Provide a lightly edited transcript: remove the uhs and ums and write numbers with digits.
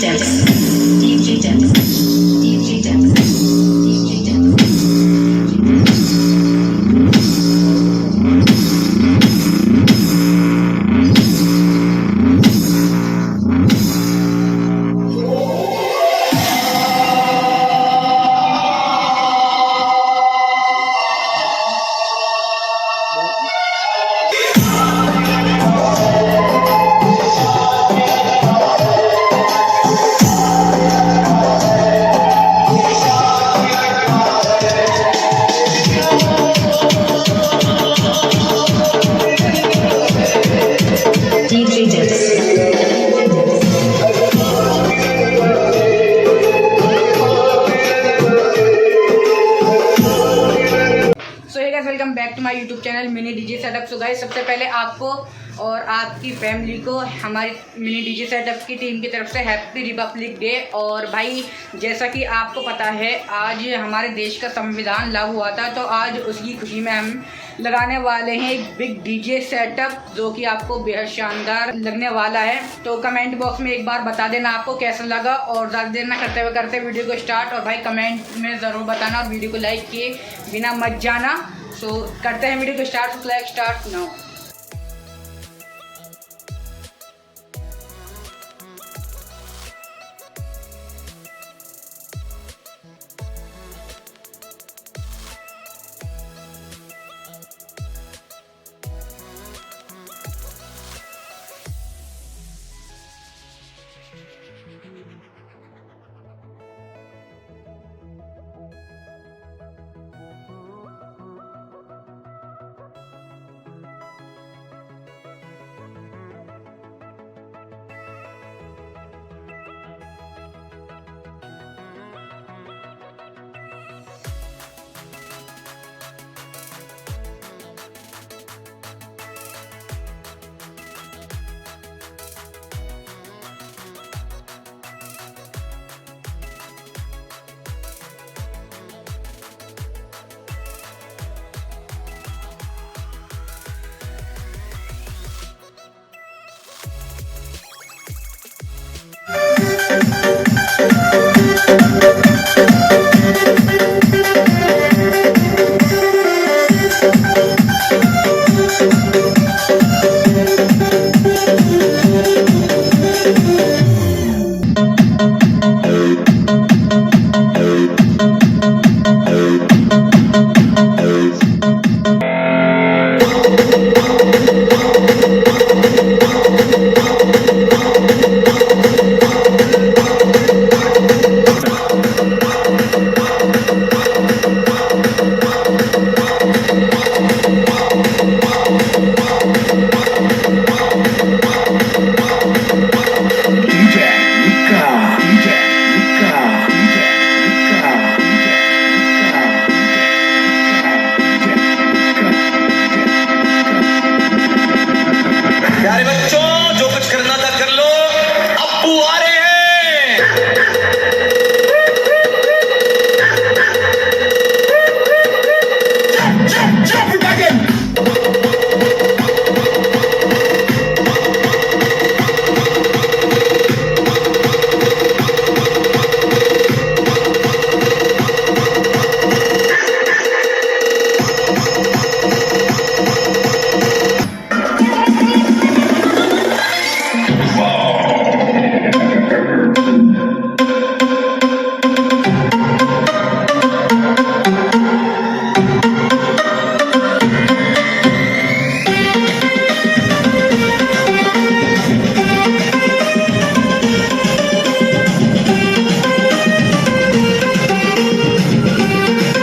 Depth. DJ Depth. DJ Depth. DJ Depth. DJ Depth. So hey guys, welcome back to my YouTube channel mini DJ setup. So guys, सबसे पहले आपको और आपकी family को हमारी mini DJ setup की team की तरफ से हैप्पी रिपब्लिक डे। और भाई, जैसा कि आपको पता है, आज हमारे देश का संविधान लागू हुआ था, तो आज उसकी खुशी में हम लगाने वाले हैं एक बिग डीजे सेटअप, जो कि आपको बेहद शानदार लगने वाला है। तो कमेंट बॉक्स में एक बार बता देना आपको कैसा लगा, और ज़्यादा देर ना करते वीडियो को स्टार्ट। और भाई, कमेंट में ज़रूर बताना और वीडियो को लाइक किए बिना मत जाना। सो करते हैं वीडियो को स्टार्ट। Flag start now.